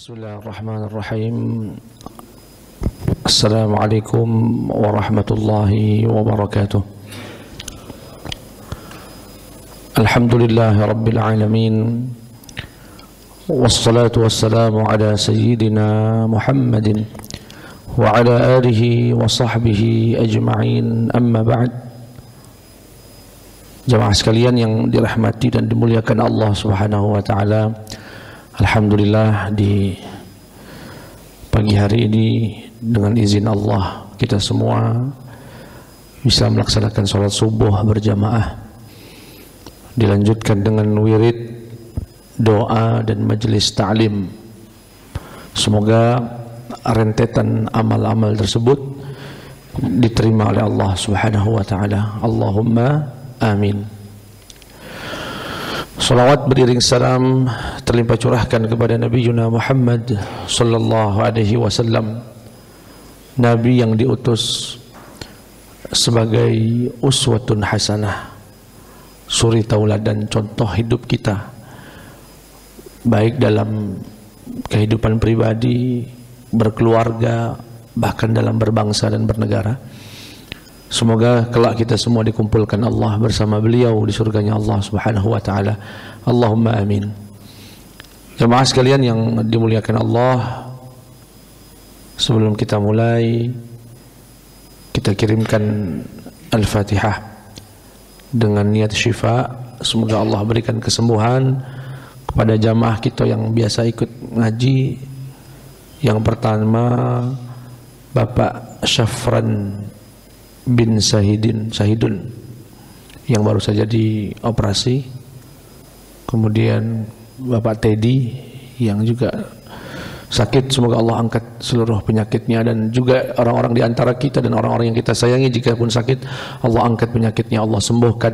Bismillahirrahmanirrahim. Assalamualaikum warahmatullahi wabarakatuh. Alhamdulillahi rabbil alamin. Wassalatu wassalamu ala sayyidina Muhammadin wa ala alihi wa sahbihi ajma'in, amma ba'd. Jamaah sekalian yang dirahmati dan dimuliakan Allah Subhanahu wa taala, alhamdulillah di pagi hari ini dengan izin Allah kita semua bisa melaksanakan sholat subuh berjamaah, dilanjutkan dengan wirid, doa dan majelis ta'lim. Semoga rentetan amal-amal tersebut diterima oleh Allah Subhanahu wa taala. Allahumma amin. Salawat beriring salam terlimpah curahkan kepada Nabi Yuna Muhammad sallallahu alaihi wasallam, Nabi yang diutus sebagai uswatun hasanah, suri tauladan, contoh hidup kita, baik dalam kehidupan pribadi, berkeluarga, bahkan dalam berbangsa dan bernegara. Semoga kelak kita semua dikumpulkan Allah bersama beliau di surganya Allah Subhanahu wa taala. Allahumma amin. Jemaah sekalian yang dimuliakan Allah, sebelum kita mulai, kita kirimkan Al-Fatihah dengan niat syifa. Semoga Allah berikan kesembuhan kepada jamaah kita yang biasa ikut ngaji. Yang pertama, Bapak Syafran bin Sahidun yang baru saja dioperasi, kemudian Bapak Teddy yang juga sakit. Semoga Allah angkat seluruh penyakitnya, dan juga orang-orang di antara kita dan orang-orang yang kita sayangi jika pun sakit, Allah angkat penyakitnya, Allah sembuhkan,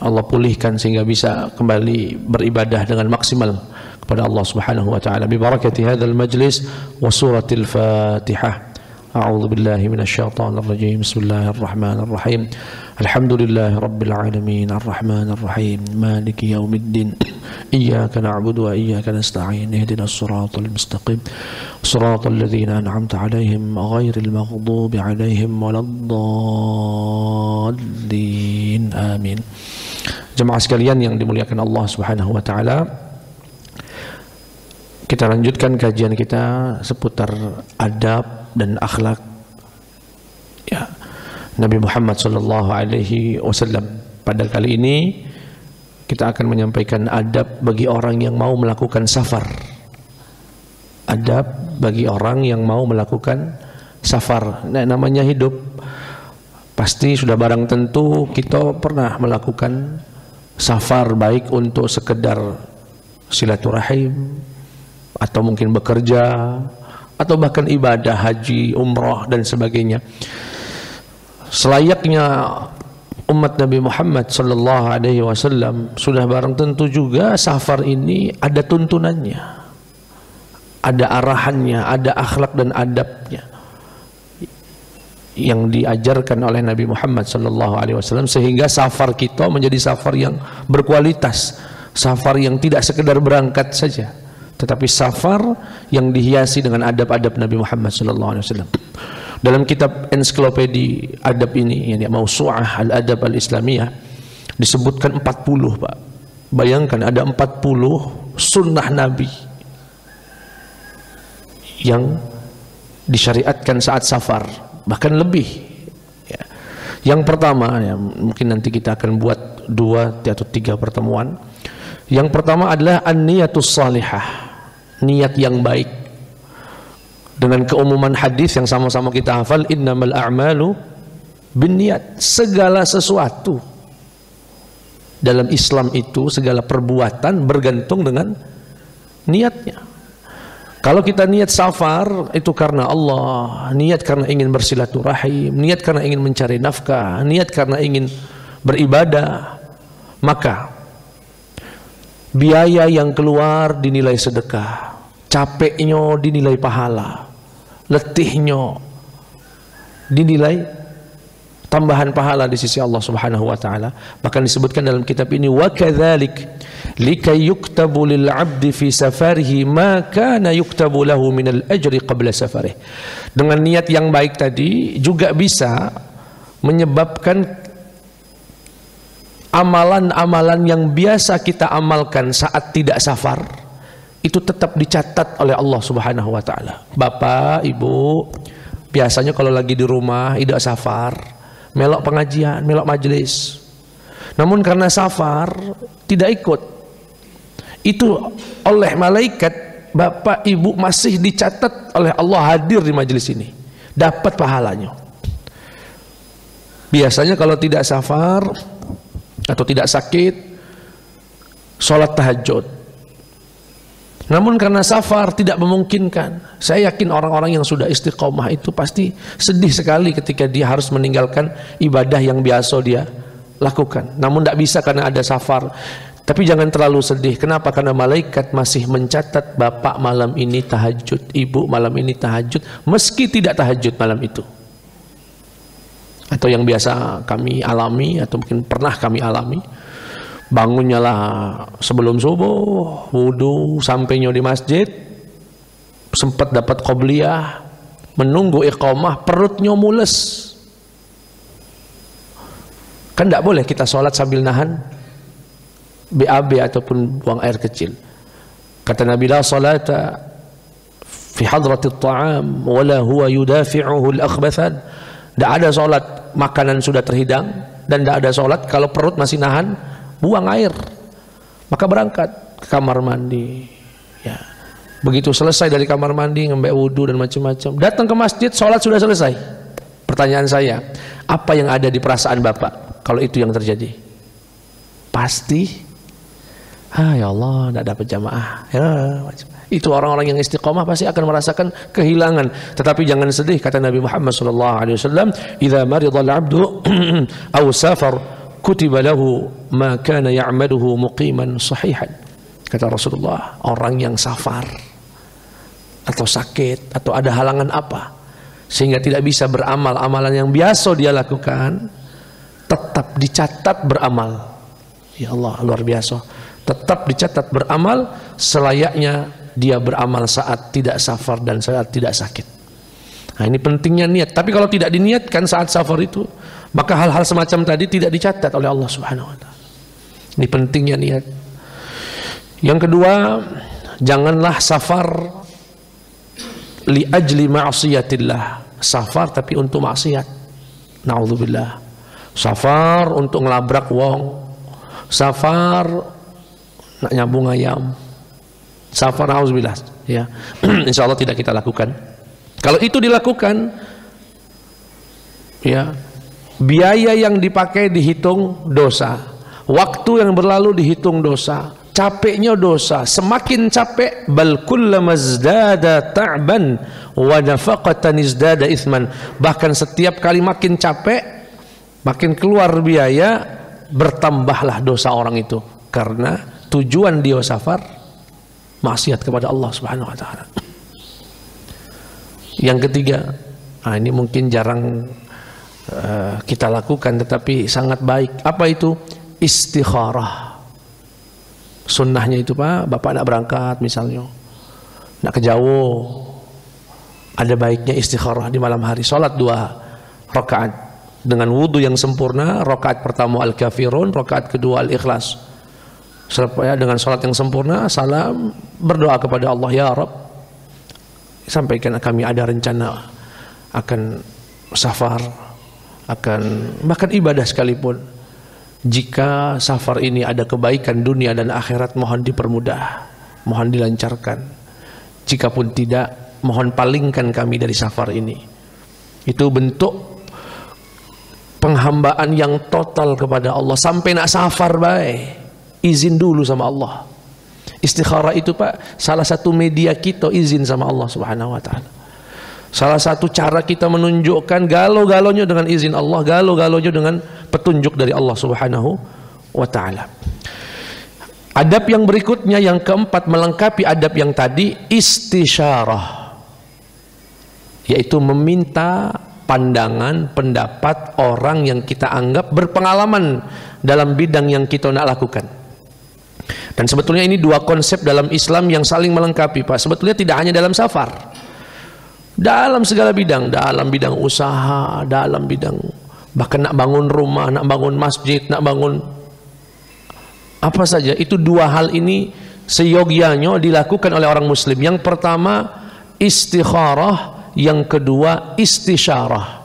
Allah pulihkan sehingga bisa kembali beribadah dengan maksimal kepada Allah Subhanahu wa taala. Bi barakati hadzal majlis wa suratil Fatihah. A'udzu billahi minasyaitonir rajim. Bismillahirrahmanirrahim. Alhamdulillahi rabbil alamin, arrahmanir rahim, maliki yaumiddin. Iyyaka na'budu wa iyyaka nasta'in. Ihdinas siratal mustaqim. Siratal ladzina an'amta 'alaihim ghairil maghdubi 'alaihim waladdallin. Amin. Jemaah sekalian yang dimuliakan Allah Subhanahu wa taala, kita lanjutkan kajian kita seputar adab dan akhlak ya Nabi Muhammad sallallahu alaihi wasallam. Pada kali ini kita akan menyampaikan adab bagi orang yang mau melakukan safar. Adab bagi orang yang mau melakukan safar. Nah, namanya hidup, pasti sudah barang tentu kita pernah melakukan safar, baik untuk sekedar silaturahim, atau mungkin bekerja, atau bahkan ibadah haji, umrah dan sebagainya. Selayaknya umat Nabi Muhammad sallallahu alaihi wasallam, sudah barang tentu juga safar ini ada tuntunannya, ada arahannya, ada akhlak dan adabnya yang diajarkan oleh Nabi Muhammad sallallahu alaihi wasallam, sehingga safar kita menjadi safar yang berkualitas, safar yang tidak sekedar berangkat saja, tetapi safar yang dihiasi dengan adab-adab Nabi Muhammad SAW. Dalam kitab ensiklopedi adab ini, yang Mausu'ah Al-Adab Al-Islamiyah, disebutkan 40, Pak. Bayangkan ada 40 sunnah Nabi yang disyariatkan saat safar, bahkan lebih ya. Yang pertama, ya, mungkin nanti kita akan buat 2 atau 3 pertemuan. Yang pertama adalah an-niyatus salihah, niat yang baik, dengan keumuman hadis yang sama-sama kita hafal, innamal a'malu binniyat. Segala sesuatu dalam Islam itu, segala perbuatan bergantung dengan niatnya. Kalau kita niat safar itu karena Allah, niat karena ingin bersilaturahim, niat karena ingin mencari nafkah, niat karena ingin beribadah, maka biaya yang keluar dinilai sedekah, capeknya dinilai pahala, letihnya dinilai tambahan pahala di sisi Allah Subhanahu wa taala. Bahkan disebutkan dalam kitab ini, wa kadzalik likai yuktabu lil 'abdi fi safarihi ma kana yuktabu lahu minal ajri qabla safarih. Dengan niat yang baik tadi juga bisa menyebabkan amalan-amalan yang biasa kita amalkan saat tidak safar itu tetap dicatat oleh Allah Subhanahu wa taala. Bapak, Ibu, biasanya kalau lagi di rumah tidak safar, melok pengajian, melok majelis. Namun karena safar tidak ikut. Itu oleh malaikat Bapak Ibu masih dicatat oleh Allah hadir di majelis ini, dapat pahalanya. Biasanya kalau tidak safar atau tidak sakit, sholat tahajud. Namun karena safar tidak memungkinkan. Saya yakin orang-orang yang sudah istiqomah itu pasti sedih sekali ketika dia harus meninggalkan ibadah yang biasa dia lakukan. Namun tidak bisa karena ada safar. Tapi jangan terlalu sedih. Kenapa? Karena malaikat masih mencatat bapak malam ini tahajud, ibu malam ini tahajud, meski tidak tahajud malam itu. Atau yang biasa kami alami, atau mungkin pernah kami alami, bangunnya lah sebelum subuh, wudu, sampainya di masjid, sempat dapat qobliyah, menunggu iqamah, perutnya mules. Kan tidak boleh kita sholat sambil nahan BAB ataupun buang air kecil. Kata Nabi, la salata fi hadratit ta'am wala huwa yudafi'uhu al-akhbathan. Tidak ada sholat makanan sudah terhidang, dan tidak ada sholat kalau perut masih nahan buang air. Maka berangkat ke kamar mandi, ya. Begitu selesai dari kamar mandi, ngambil wudhu dan macam-macam, datang ke masjid, sholat sudah selesai. Pertanyaan saya, apa yang ada di perasaan Bapak kalau itu yang terjadi? Pasti, ya Allah, tidak dapat jamaah. Ya, macam. Itu orang-orang yang istiqomah pasti akan merasakan kehilangan. Tetapi jangan sedih, kata Nabi Muhammad SAW, idza maridal abdu aw safar kutiba lahu ma kana ya'maluhu muqiman sahihan. Kata Rasulullah, orang yang safar atau sakit atau ada halangan apa sehingga tidak bisa beramal amalan yang biasa dia lakukan, tetap dicatat beramal. Ya Allah, luar biasa. Tetap dicatat beramal selayaknya dia beramal saat tidak safar dan saat tidak sakit. Nah, ini pentingnya niat. Tapi kalau tidak diniatkan saat safar itu, maka hal-hal semacam tadi tidak dicatat oleh Allah Subhanahu wa taala. Ini pentingnya niat. Yang kedua, janganlah safar li ajli ma'siyatillah. Safar tapi untuk maksiat. Na'udzubillah. Safar untuk ngelabrak wong. Safar nak nyambung ayam. Safar, na'udzubillah, ya. Insya Allah tidak kita lakukan. Kalau itu dilakukan, ya, biaya yang dipakai dihitung dosa, waktu yang berlalu dihitung dosa, capeknya dosa, semakin capek, bal kullama izdada ta'ban wa nafaqatan izdada itsman. Bahkan setiap kali makin capek, makin keluar biaya, bertambahlah dosa orang itu, karena tujuan dia safar maksiat kepada Allah Subhanahu wa taala. Yang ketiga, ini mungkin jarang kita lakukan tetapi sangat baik. Apa itu? Istikharah. Sunnahnya itu, Pak, Bapak nak berangkat misalnya, nak ke jauh, ada baiknya istikharah di malam hari, salat 2 rakaat dengan wudu yang sempurna. Rakaat pertama al-kafirun, rakaat kedua al-ikhlas. Supaya dengan sholat yang sempurna, salam, berdoa kepada Allah, ya Rabb, sampaikan kami ada rencana akan safar, akan bahkan ibadah sekalipun. Jika safar ini ada kebaikan dunia dan akhirat, mohon dipermudah, mohon dilancarkan. Jikapun tidak, mohon palingkan kami dari safar ini. Itu bentuk penghambaan yang total kepada Allah. Sampai nak safar baik, izin dulu sama Allah. Istikharah itu, Pak, salah satu media kita izin sama Allah Subhanahu wa taala. Salah satu cara kita menunjukkan galau-galonya dengan izin Allah, galau-galonya dengan petunjuk dari Allah Subhanahu wa taala. Adab yang berikutnya, yang keempat, melengkapi adab yang tadi, istisyarah, yaitu meminta pandangan, pendapat orang yang kita anggap berpengalaman dalam bidang yang kita nak lakukan. Dan sebetulnya ini dua konsep dalam Islam yang saling melengkapi, Pak. Sebetulnya tidak hanya dalam safar, dalam segala bidang, dalam bidang usaha, dalam bidang bahkan nak bangun rumah, nak bangun masjid, nak bangun apa saja, itu dua hal ini seyogyanya dilakukan oleh orang muslim. Yang pertama istikharah, yang kedua istisyarah.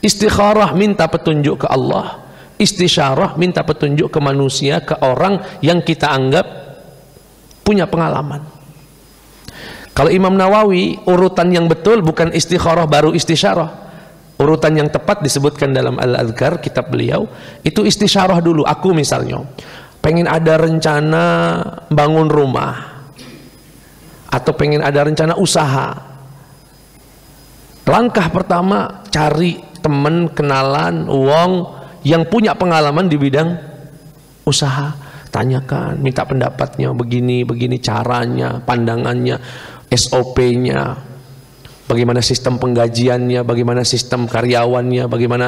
Istikharah minta petunjuk ke Allah, istisyarah minta petunjuk ke manusia, ke orang yang kita anggap punya pengalaman. Kalau Imam Nawawi, urutan yang betul bukan istikharah baru istisyarah. Urutan yang tepat disebutkan dalam Al-Adhkar, kitab beliau, itu istisyarah dulu. Aku misalnya pengen ada rencana bangun rumah, atau pengen ada rencana usaha. Langkah pertama, cari teman, kenalan, uang yang punya pengalaman di bidang usaha. Tanyakan, minta pendapatnya, begini caranya, pandangannya, SOP-nya, bagaimana sistem penggajiannya, bagaimana sistem karyawannya, bagaimana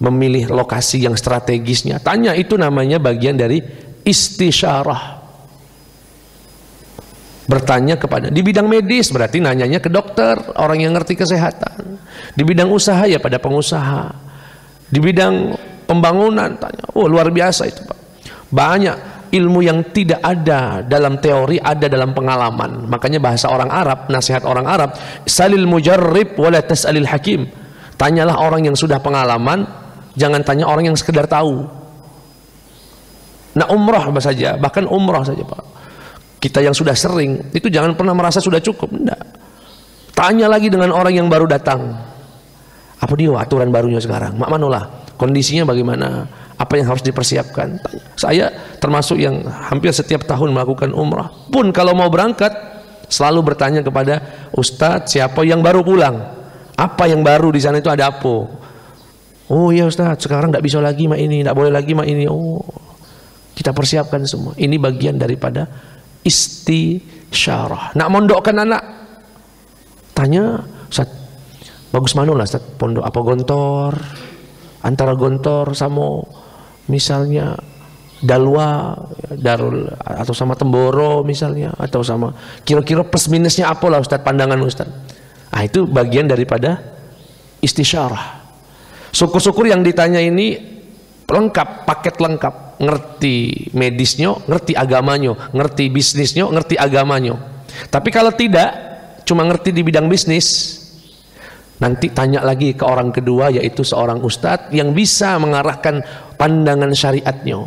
memilih lokasi yang strategisnya. Tanya, itu namanya bagian dari istisyarah. Bertanya kepada, di bidang medis berarti nanyanya ke dokter, orang yang ngerti kesehatan. Di bidang usaha ya pada pengusaha. Di bidang pembangunan tanya, oh luar biasa itu Pak. Banyak ilmu yang tidak ada dalam teori, ada dalam pengalaman. Makanya bahasa orang Arab, nasihat orang Arab, salil mujarrib wala tas'alil hakim. Tanyalah orang yang sudah pengalaman, jangan tanya orang yang sekedar tahu. Nah umrah saja, bahkan umrah saja Pak, kita yang sudah sering itu jangan pernah merasa sudah cukup. Enggak, tanya lagi dengan orang yang baru datang, apa dia aturan barunya sekarang, mak manolah, kondisinya bagaimana, apa yang harus dipersiapkan. Tanya. Saya termasuk yang hampir setiap tahun melakukan umrah, pun kalau mau berangkat selalu bertanya kepada Ustadz siapa yang baru pulang, apa yang baru di sana itu ada apa. Oh ya Ustadz, sekarang tidak bisa lagi mak ini, tidak boleh lagi mak ini. Oh, kita persiapkan semua. Ini bagian daripada istisyarah. Nak mondokkan anak, tanya, Ustaz, bagus mana lah Ustaz, pondok apa Gontor, antara Gontor sama misalnya Dalwa, Darul, atau sama Temboro misalnya, atau sama kira-kira plus minusnya apa lah Ustaz, pandangan Ustaz. Ah itu bagian daripada istisyarah. Syukur-syukur yang ditanya ini lengkap, paket lengkap, ngerti medisnya, ngerti agamanya, ngerti bisnisnya, ngerti agamanya. Tapi kalau tidak, cuma ngerti di bidang bisnis, nanti tanya lagi ke orang kedua, yaitu seorang ustadz yang bisa mengarahkan pandangan syariatnya.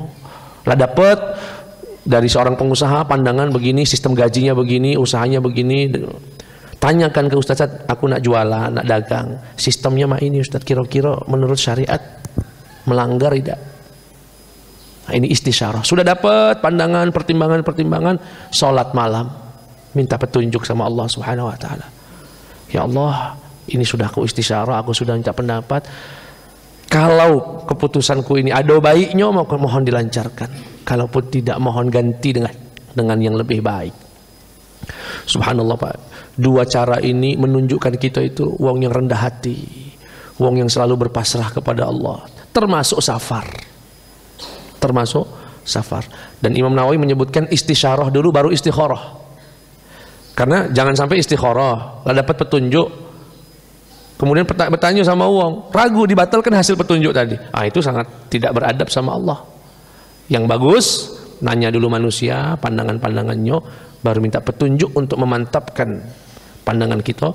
Lah dapat dari seorang pengusaha pandangan begini, sistem gajinya begini, usahanya begini. Tanyakan ke ustadz, aku nak jualan, nak dagang, sistemnya mah ini ustadz, kira-kira menurut syariat melanggar tidak? Nah, ini istisyarah. Sudah dapat pandangan, pertimbangan, sholat malam, minta petunjuk sama Allah Subhanahu Wa Taala. Ya Allah, ini sudah aku istisyarah, aku sudah minta pendapat. Kalau keputusanku ini ada baiknya, mohon dilancarkan. Kalaupun tidak, mohon ganti dengan yang lebih baik. Subhanallah Pak. Dua cara ini menunjukkan kita itu wong yang rendah hati, wong yang selalu berpasrah kepada Allah. Termasuk safar, termasuk safar. Dan Imam Nawawi menyebutkan istisyarah dulu baru istikharah. Karena jangan sampai istikharah lah dapat petunjuk, kemudian bertanya sama uang, ragu, dibatalkan hasil petunjuk tadi. Ah itu sangat tidak beradab sama Allah. Yang bagus nanya dulu manusia pandangan-pandangannya, baru minta petunjuk untuk memantapkan pandangan kita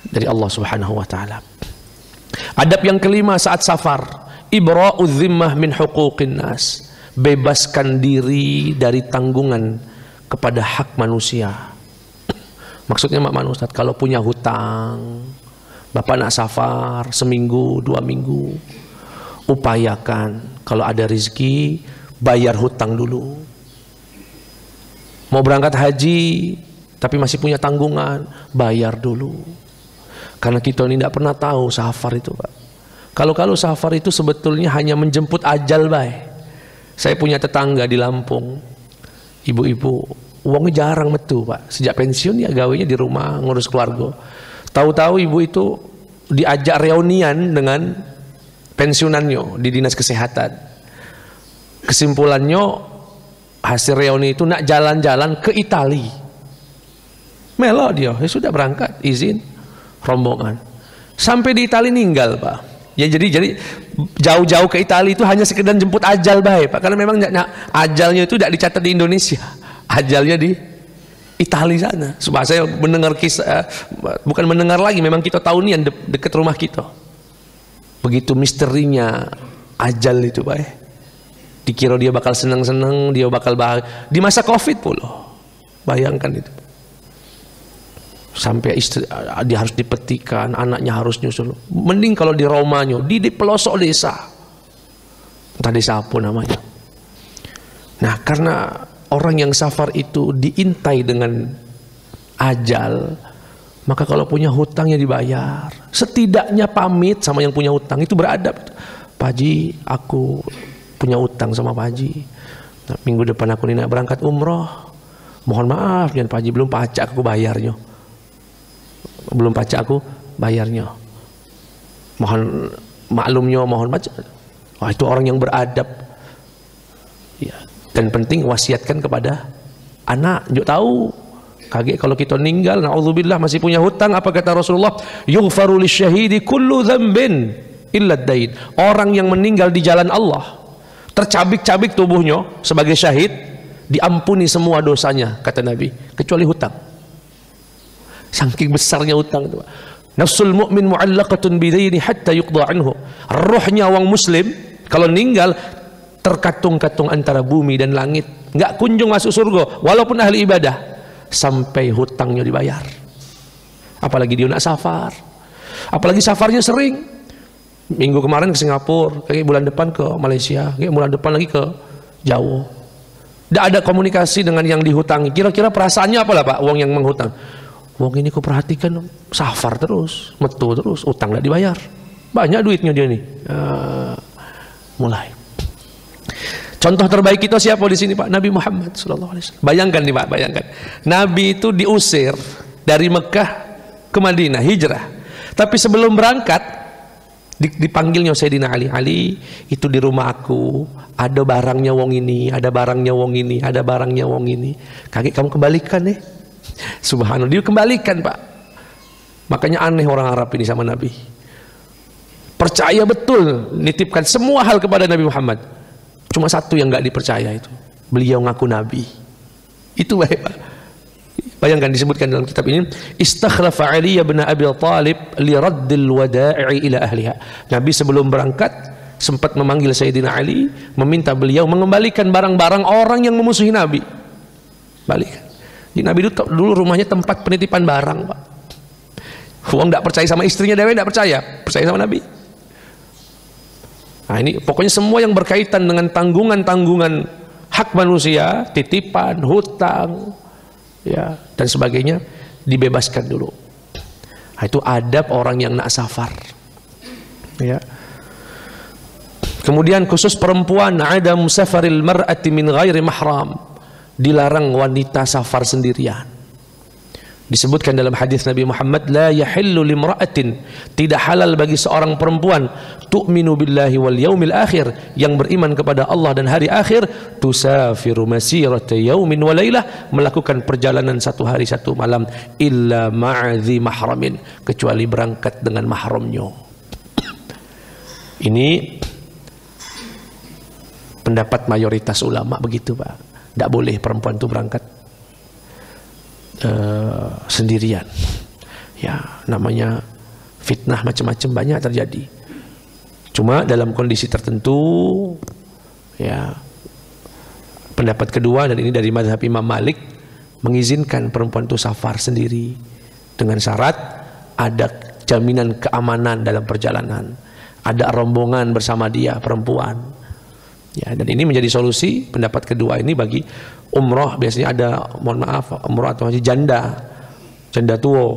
dari Allah Subhanahu Wa Taala. Adab yang kelima saat safar, ibra'udz zimmah min huquqin nas, bebaskan diri dari tanggungan kepada hak manusia. Maksudnya mana Ustaz? Kalau punya hutang, Bapak nak safar seminggu, 2 minggu, upayakan kalau ada rezeki bayar hutang dulu. Mau berangkat haji tapi masih punya tanggungan, bayar dulu. Karena kita ini tidak pernah tahu safar itu Pak. Kalau safar itu sebetulnya hanya menjemput ajal baik. Saya punya tetangga di Lampung, ibu-ibu, uangnya jarang metu Pak. Sejak pensiun ya gawainya di rumah ngurus keluarga. Tahu-tahu ibu itu diajak reunian dengan pensiunannya di dinas kesehatan. Kesimpulannya hasil reuni itu nak jalan-jalan ke Itali. Melo dia, ya sudah berangkat, izin rombongan. Sampai di Itali ninggal, Pak. Ya jadi jauh-jauh ke Itali itu hanya sekedar jemput ajal baik, Pak. Karena memang ajalnya itu tidak dicatat di Indonesia. Ajalnya di Itali sana. Sebab saya mendengar kisah, bukan mendengar lagi, memang kita tahu nih yang dekat rumah kita. Begitu misterinya ajal itu, Pak. Dikira dia bakal senang-senang, dia bakal bahagia. Di masa Covid pula. Bayangkan itu. Sampai istri dia harus dipetikan, anaknya harus nyusul. Mending kalau di Romanya, di pelosok desa. Entah desa apa namanya. Nah, karena orang yang safar itu diintai dengan ajal, maka kalau punya hutangnya dibayar. Setidaknya pamit sama yang punya hutang, itu beradab. Pak Haji, aku punya hutang sama Pak Haji. Nah, minggu depan aku nak berangkat umroh. Mohon maaf, jangan Pak Haji, belum pacak aku bayarnya. Belum pacak aku bayarnya. Mohon maklumnya, mohon baca. Wah, itu orang yang beradab. Ya. Dan penting wasiatkan kepada anak. Juk tahu. Kaget kalau kita meninggal, na'udzubillah, masih punya hutang. Apa kata Rasulullah? Yughfaru lisyahidi kullu dzambin illa ad-dain. Orang yang meninggal di jalan Allah, tercabik-cabik tubuhnya sebagai syahid, diampuni semua dosanya, kata Nabi, kecuali hutang. Saking besarnya hutang itu. Nafsul mu'min mu'allaqatun bidaini hatta yuqda anhu. Rohnya orang muslim kalau meninggal terkatung-katung antara bumi dan langit, enggak kunjung masuk surga walaupun ahli ibadah sampai hutangnya dibayar. Apalagi dia nak safar. Apalagi safarnya sering. Minggu kemarin ke Singapura, kayak bulan depan ke Malaysia, kayak bulan depan lagi ke Jawa. Tidak ada komunikasi dengan yang dihutangi. Kira-kira perasaannya apalah Pak, uang yang menghutang? Wong ini ku perhatikan safar terus, metu terus, utang tidak dibayar. Banyak duitnya dia nih. Mulai. Contoh terbaik kita siapa di sini Pak? Nabi Muhammad SAW. Bayangkan nih Pak, bayangkan. Nabi itu diusir dari Mekah ke Madinah, hijrah. Tapi sebelum berangkat, dipanggilnya Sayyidina Ali. Ali, itu di rumah aku ada barangnya wong ini, ada barangnya wong ini, ada barangnya wong ini. Kaget kamu kembalikan nih. Subhanallah, dia kembalikan Pak. Makanya aneh orang Arab ini sama Nabi. Percaya betul, nitipkan semua hal kepada Nabi Muhammad. Cuma satu yang nggak dipercaya itu, beliau ngaku Nabi. Itu baik Pak. Bayangkan disebutkan dalam kitab ini, istakhlafa Ali bin Abi Thalib li raddil wada'i ila ahliha. Nabi sebelum berangkat sempat memanggil Sayyidina Ali, meminta beliau mengembalikan barang-barang orang yang memusuhi Nabi. Balikan. Di Nabi dulu rumahnya tempat penitipan barang Pak. Uang tidak percaya sama istrinya, Dewi tidak percaya sama Nabi. Nah ini pokoknya semua yang berkaitan dengan tanggungan-tanggungan hak manusia, titipan, hutang, ya dan sebagainya dibebaskan dulu. Nah, itu adab orang yang nak safar. Ya. Kemudian khusus perempuan, ada musafaril mar'ati min ghairi mahram. Dilarang wanita safar sendirian. Disebutkan dalam hadis Nabi Muhammad, la yahillu limra'atin, tidak halal bagi seorang perempuan tu'minu billahi wal yaumil akhir, yang beriman kepada Allah dan hari akhir, tusafiru masirata yaumin wa lailah, melakukan perjalanan satu hari satu malam, illa ma'adhi mahramin, kecuali berangkat dengan mahramnya. Ini pendapat mayoritas ulama begitu Pak. Tidak boleh perempuan itu berangkat sendirian. Ya, namanya fitnah macam-macam banyak terjadi. Cuma dalam kondisi tertentu, ya. Pendapat kedua, dan ini dari mazhab Imam Malik, mengizinkan perempuan itu safar sendiri dengan syarat ada jaminan keamanan dalam perjalanan, ada rombongan bersama dia perempuan. Ya, dan ini menjadi solusi pendapat kedua ini bagi umroh. Biasanya ada, mohon maaf, umroh atau haji janda tua,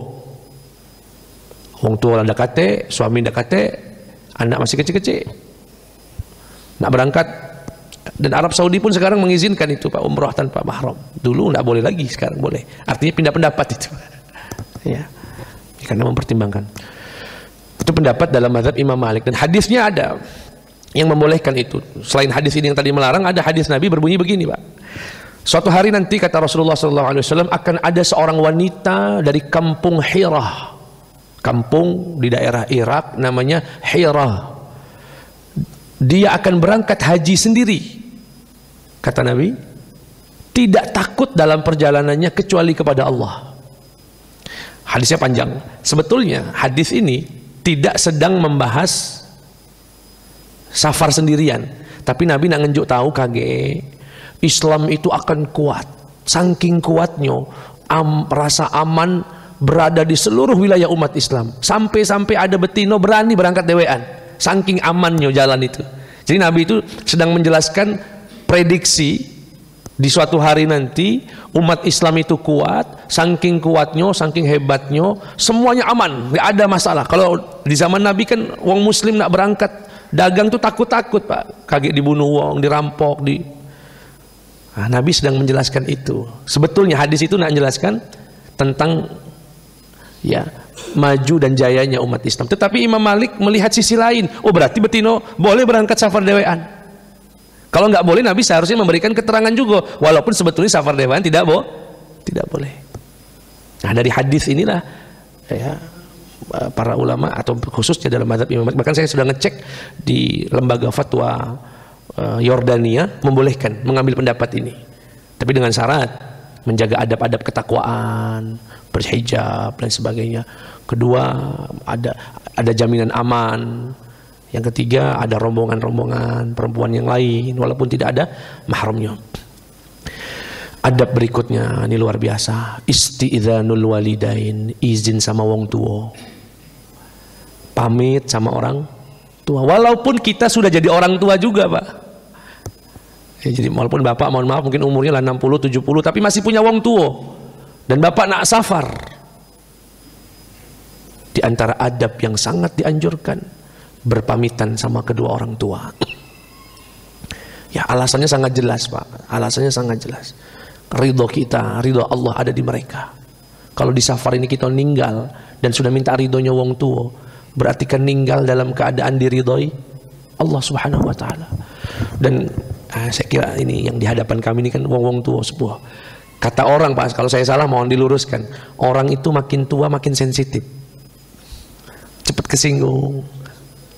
wong tua ndak kate, suami ndak kate, anak masih kecil-kecil, nak berangkat. Dan Arab Saudi pun sekarang mengizinkan itu Pak, umroh tanpa mahram. Dulu ndak boleh lagi, sekarang boleh. Artinya pindah pendapat itu. Ya, karena mempertimbangkan. Itu pendapat dalam mazhab Imam Malik, dan hadisnya ada yang membolehkan itu. Selain hadis ini yang tadi melarang, ada hadis Nabi berbunyi begini Pak, Suatu hari nanti kata Rasulullah SAW akan ada seorang wanita dari kampung Hira, kampung di daerah Irak namanya Hira. Dia akan berangkat haji sendiri. Kata Nabi, tidak takut dalam perjalanannya kecuali kepada Allah. Hadisnya panjang. Sebetulnya hadis ini tidak sedang membahas safar sendirian, tapi Nabi nak ngenjuk tahu kage Islam itu akan kuat. Saking kuatnya rasa aman berada di seluruh wilayah umat Islam. Sampai-sampai ada betino berani berangkat dewean. Saking amannya jalan itu. Jadi Nabi itu sedang menjelaskan prediksi di suatu hari nanti umat Islam itu kuat, saking kuatnya, saking hebatnya, semuanya aman, nggak ada masalah. Kalau di zaman Nabi kan wong Muslim nak berangkat dagang tuh takut-takut Pak, kaget dibunuh wong, dirampok, Nabi sedang menjelaskan itu. Sebetulnya hadis itu nak menjelaskan tentang ya maju dan jayanya umat Islam. Tetapi Imam Malik melihat sisi lain. Oh berarti betino boleh berangkat safar dewean. Kalau nggak boleh Nabi seharusnya memberikan keterangan juga. Walaupun sebetulnya safar dewean tidak boleh. Nah dari hadis inilah ya, para ulama atau khususnya dalam mazhab Imam Malik. Bahkan saya sudah ngecek di lembaga fatwa Yordania membolehkan mengambil pendapat ini. Tapi dengan syarat menjaga adab-adab ketakwaan, berhijab dan sebagainya. Kedua ada jaminan aman. Yang ketiga ada rombongan-rombongan perempuan yang lain walaupun tidak ada mahramnya. Adab berikutnya ini luar biasa. Isti'dzanul walidain, izin sama wong tua. Pamit sama orang tua. Walaupun kita sudah jadi orang tua juga, Pak. Ya, jadi walaupun bapak mohon maaf mungkin umurnya lah 60, 70 tapi masih punya wong tua. Dan bapak nak safar. Di antara adab yang sangat dianjurkan berpamitan sama kedua orang tua. Ya alasannya sangat jelas Pak. Alasannya sangat jelas. Ridho kita, ridho Allah ada di mereka. Kalau di safar ini kita ninggal dan sudah minta ridhonya wong tua, berarti kan ninggal dalam keadaan diridhoi Allah Subhanahu wa taala. Dan saya kira ini yang di hadapan kami ini kan wong-wong tua sebuah. Kata orang Pak, kalau saya salah mohon diluruskan. Orang itu makin tua makin sensitif. Cepat kesinggung.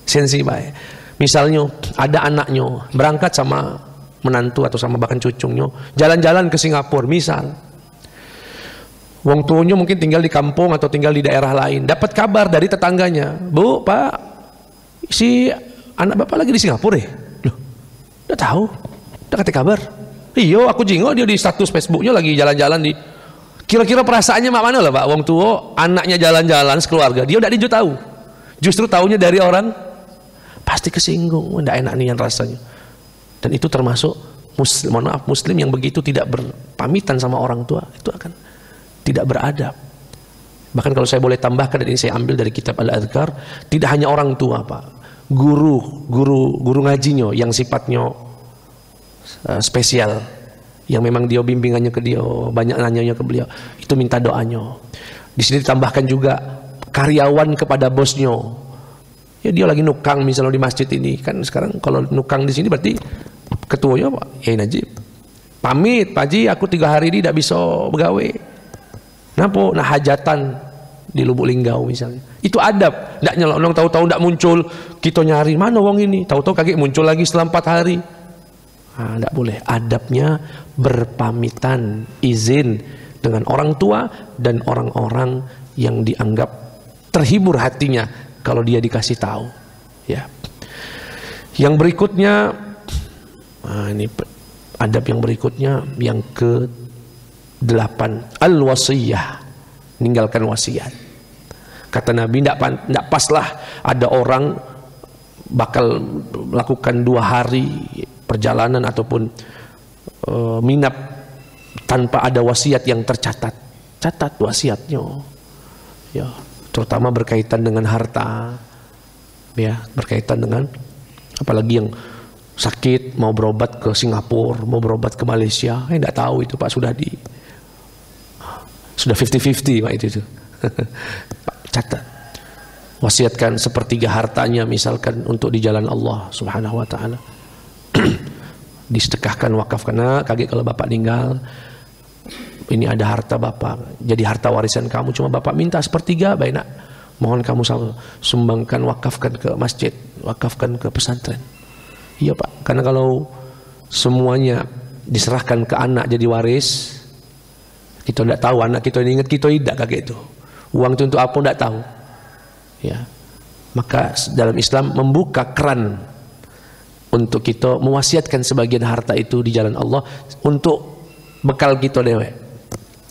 Sensi Pak. Misalnya ada anaknya berangkat sama menantu atau sama bahkan cucunya jalan-jalan ke Singapura misal. Wong tuanya mungkin tinggal di kampung atau tinggal di daerah lain. Dapat kabar dari tetangganya, "Bu, Pak, si anak Bapak lagi di Singapura ya?" Loh, udah tahu. Udah kasih kabar. Iya, aku jingok dia di status Facebooknya lagi jalan-jalan di. Kira-kira perasaannya mak mana lah Pak? Wong tua anaknya jalan-jalan sekeluarga, dia udah dijo tahu. Justru tahunya dari orang, pasti kesinggung, enggak enak nih rasanya. Dan itu termasuk muslim yang begitu tidak berpamitan sama orang tua, itu akan tidak beradab. Bahkan kalau saya boleh tambahkan, dan ini saya ambil dari kitab Al-Adhkar, tidak hanya orang tua Pak, guru ngajinya yang sifatnya spesial, yang memang dia bimbingannya ke dia, banyak nanyanya ke beliau, itu minta doanya. Di sini ditambahkan juga karyawan kepada bosnya. Ya dia lagi nukang misalnya di masjid ini, kan sekarang kalau nukang di sini berarti ketuanya Pak Yai Najib. Pamit, Pak Haji, aku 3 hari ini tidak bisa begawe. Napa? Nah hajatan di Lubuk Linggau misalnya. Itu adab. Tidak nyelonong tahu-tahu tidak muncul, kita nyari mana wong ini. Tahu-tahu kaget muncul lagi setelah 4 hari. Nah, tidak boleh. Adabnya berpamitan, izin dengan orang tua dan orang-orang yang dianggap terhibur hatinya kalau dia dikasih tahu. Ya. Yang berikutnya, ini adab yang berikutnya yang ke-8, al-wasiyah, meninggalkan wasiat. Kata Nabi, tidak paslah ada orang bakal melakukan 2 hari perjalanan ataupun minap tanpa ada wasiat yang tercatat. Catat wasiatnya, ya, terutama berkaitan dengan harta, ya, berkaitan dengan apalagi yang sakit mau berobat ke Singapura, mau berobat ke Malaysia, tidak tahu itu Pak, sudah 50-50 Pak itu. Pak, catat, wasiatkan 1/3 hartanya misalkan untuk di jalan Allah Subhanahu wa taala. disedekahkan, wakafkan. Nah, kaget kalau bapak meninggal, ini ada harta bapak, jadi harta warisan kamu, cuma bapak minta sepertiga, baik nak, mohon kamu sumbangkan, wakafkan ke masjid, wakafkan ke pesantren. Iya pak, karena kalau semuanya diserahkan ke anak jadi waris, kita tidak tahu anak kita ini ingat kita tidak kayak itu. Uang itu untuk apa tidak tahu. Ya, maka dalam Islam membuka keran untuk kita mewasiatkan sebagian harta itu di jalan Allah untuk bekal kita dewek.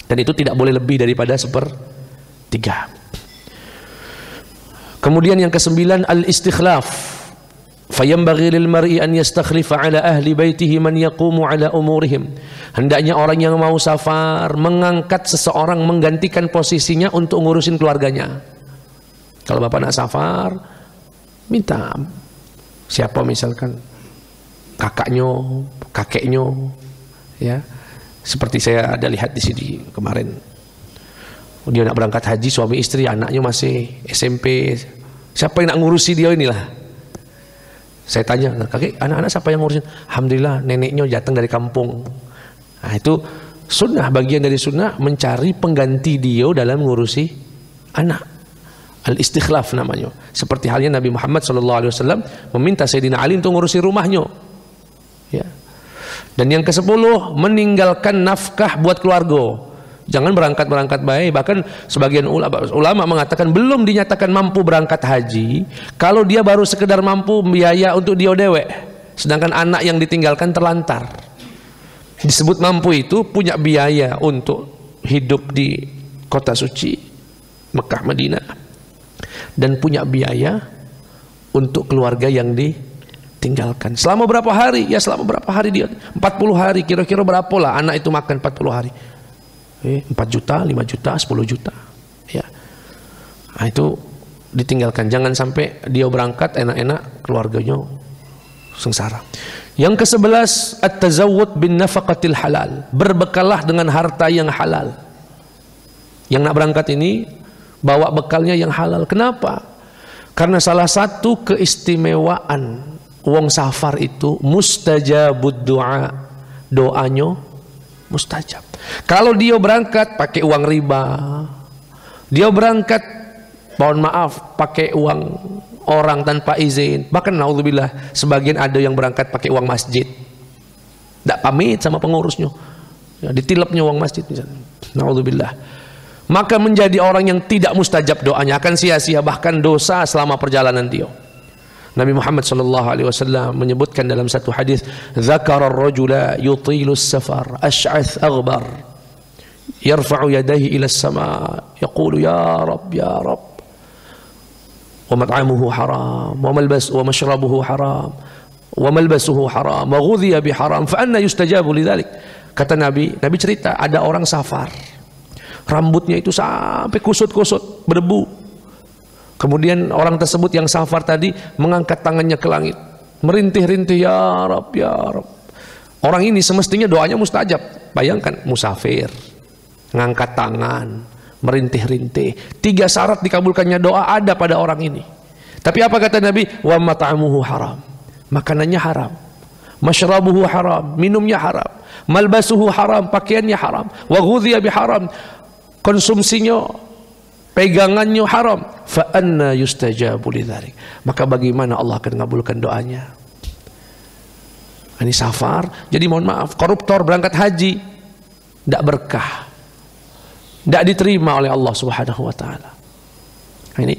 Dan itu tidak boleh lebih daripada 1/3. Kemudian yang ke-9 al-istikhlaf. Fayambaghi lil mar'i an yastakhlifa ala ahli baitihi man yaqumu ala umurihim. Hendaknya orang yang mau safar mengangkat seseorang menggantikan posisinya untuk ngurusin keluarganya. Kalau bapak nak safar, minta siapa misalkan kakaknya, kakeknya, ya. Seperti saya ada lihat di sini kemarin. Dia nak berangkat haji, suami istri, anaknya masih SMP. Siapa yang nak ngurusi dia inilah? Saya tanya, kakek, anak-anak siapa yang ngurusin? Alhamdulillah, neneknya datang dari kampung. Nah, itu sunnah, bagian dari sunnah mencari pengganti dia dalam ngurusi anak. Al-istikhlaf namanya. Seperti halnya Nabi Muhammad SAW meminta Sayyidina Ali untuk ngurusi rumahnya. Ya. Dan yang ke-10, meninggalkan nafkah buat keluarga. Jangan berangkat baik. Bahkan sebagian ulama mengatakan belum dinyatakan mampu berangkat haji kalau dia baru sekedar mampu biaya untuk dia dewek, sedangkan anak yang ditinggalkan terlantar. Disebut mampu itu punya biaya untuk hidup di kota suci Mekah Madinah, dan punya biaya untuk keluarga yang ditinggalkan. Selama berapa hari? Ya selama berapa hari dia? 40 hari. Kira-kira berapa lah anak itu makan 40 hari? 4 juta, 5 juta, 10 juta. Ya. Nah, itu ditinggalkan. Jangan sampai dia berangkat enak-enak keluarganya sengsara. Yang ke-11, at-tazawwud bin nafaqatil halal. Berbekalah dengan harta yang halal. Yang nak berangkat ini bawa bekalnya yang halal. Kenapa? Karena salah satu keistimewaan wong safar itu mustajabud doa. Doanya mustajab. Kalau dia berangkat pakai uang riba, dia berangkat mohon maaf pakai uang orang tanpa izin, bahkan naudzubillah sebagian ada yang berangkat pakai uang masjid, tidak pamit sama pengurusnya, ya, ditilapnya uang masjid misalnya, naudzubillah, maka menjadi orang yang tidak mustajab doanya, akan sia-sia bahkan dosa selama perjalanan dia. Nabi Muhammad SAW menyebutkan dalam satu hadis, "Dzakara ar-rajula yutilu as-safar, ash'ath aghbar, yarfa'u yadayhi ila as-sama, yaqulu ya Rabb, ya Rabb, wa mat'amuhu haram, wa mashrabuhu haram, wa malbasuhu haram, wa ghudhiya bi haram, fa anna yustajabu lidzalik." Kata Nabi cerita ada orang safar, rambutnya itu sampai kusut-kusut, berdebu. Kemudian orang tersebut yang safar tadi mengangkat tangannya ke langit, merintih-rintih, ya Rabb, ya Rabb. Orang ini semestinya doanya mustajab. Bayangkan musafir, ngangkat tangan, merintih-rintih. 3 syarat dikabulkannya doa ada pada orang ini. Tapi apa kata Nabi? Wa mat'amuhu haram. Makanannya haram. Mashrabuhu haram, minumnya haram. Malbasuhu haram, pakaiannya haram. Wa ghudhiya bi haram. Konsumsinya, pegangannya haram. Fa anna yustajabu lidzalik. Maka bagaimana Allah akan mengabulkan doanya? Ini safar, jadi mohon maaf, koruptor berangkat haji tidak berkah, tidak diterima oleh Allah Subhanahu wa taala. Ini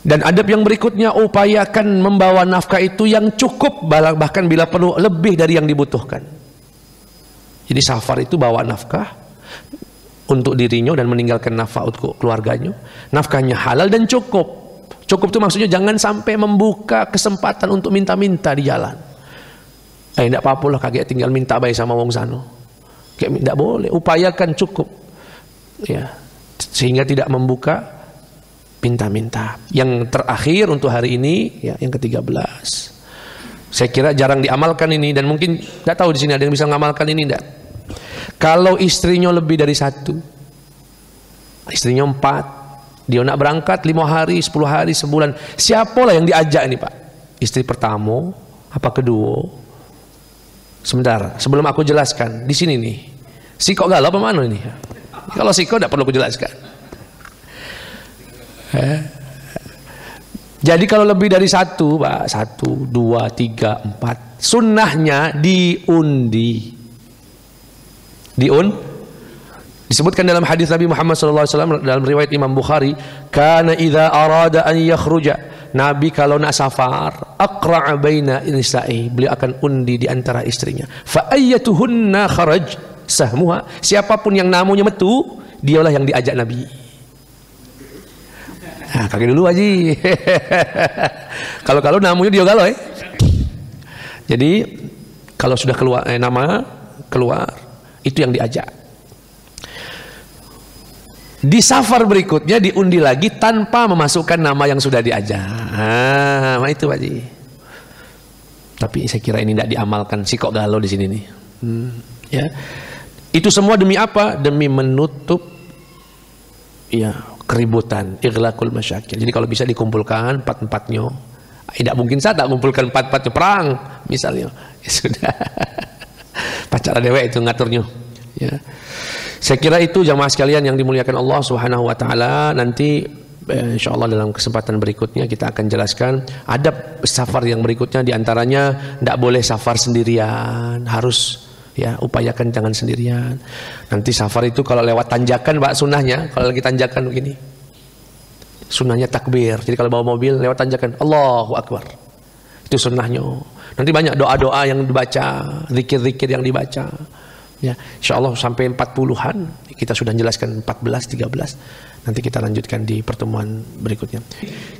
dan adab yang berikutnya, upayakan membawa nafkah itu yang cukup, bahkan bila perlu lebih dari yang dibutuhkan. Jadi safar itu bawa nafkah untuk dirinya dan meninggalkan nafkah untuk keluarganya. Nafkahnya halal dan cukup. Cukup itu maksudnya jangan sampai membuka kesempatan untuk minta-minta di jalan. Tidak apa-apa lah kaget tinggal minta baik sama wong sano. Tidak boleh. Upayakan cukup, ya, sehingga tidak membuka minta-minta. Yang terakhir untuk hari ini, ya, yang ke-13. Saya kira jarang diamalkan ini, dan mungkin tidak tahu di sini ada yang bisa mengamalkan ini tidak. Kalau istrinya lebih dari 1, istrinya 4, dia nak berangkat 5 hari, 10 hari, sebulan, siapalah yang diajak ini Pak? Istri pertama, apa kedua? Sebentar, sebelum aku jelaskan, di sini nih. Siko galau apa mana ini? Kalau siko tidak perlu aku jelaskan. Jadi kalau lebih dari satu, Pak, 1, 2, 3, 4, sunnahnya diundi. Disebutkan dalam hadis Nabi Muhammad SAW dalam riwayat Imam Bukhari, kana idza arada an yakhruja, Nabi kalau nak safar, aqra'a baina nisa'i, beliau akan undi di antara istrinya. Fa ayyatuhunna kharaj sahmuha, siapapun yang namanya metu, dialah yang diajak Nabi. Nah, kaki dulu Haji. Kalau namanya dia galau Jadi kalau sudah keluar nama keluar, itu yang diajak. Di safar berikutnya diundi lagi tanpa memasukkan nama yang sudah diajak. Nah, itu Pak Haji. Tapi saya kira ini tidak diamalkan, si kok galau di sini nih. Ya. Itu semua demi apa? Demi menutup keributan, ighlaqul masyakil. Jadi kalau bisa dikumpulkan empat-empatnya. Tidak mungkin saya tak kumpulkan empat-empatnya perang misalnya. Ya sudah. Pacaran dewek itu ngaturnya. Ya. Saya kira itu jamaah sekalian yang dimuliakan Allah Subhanahu wa taala. Nanti insyaallah dalam kesempatan berikutnya kita akan jelaskan adab safar yang berikutnya, di antaranya tidak boleh safar sendirian, harus upayakan jangan sendirian. Nanti safar itu kalau lewat tanjakan, Pak, sunnahnya kalau lagi tanjakan begini, sunnahnya takbir. Jadi kalau bawa mobil lewat tanjakan, Allahu Akbar, itu sunnahnya. Nanti banyak doa-doa yang dibaca, zikir-zikir yang dibaca. Ya, insyaallah sampai 40-an. Kita sudah jelaskan 14, 13. Nanti kita lanjutkan di pertemuan berikutnya.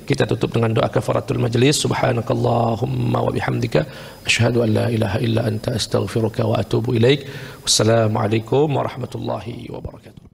Kita tutup dengan doa kafaratul majlis. Subhanakallahumma wa bihamdika asyhadu an la ilaha illa anta astaghfiruka wa atubu ilaik. Wassalamualaikum warahmatullahi wabarakatuh.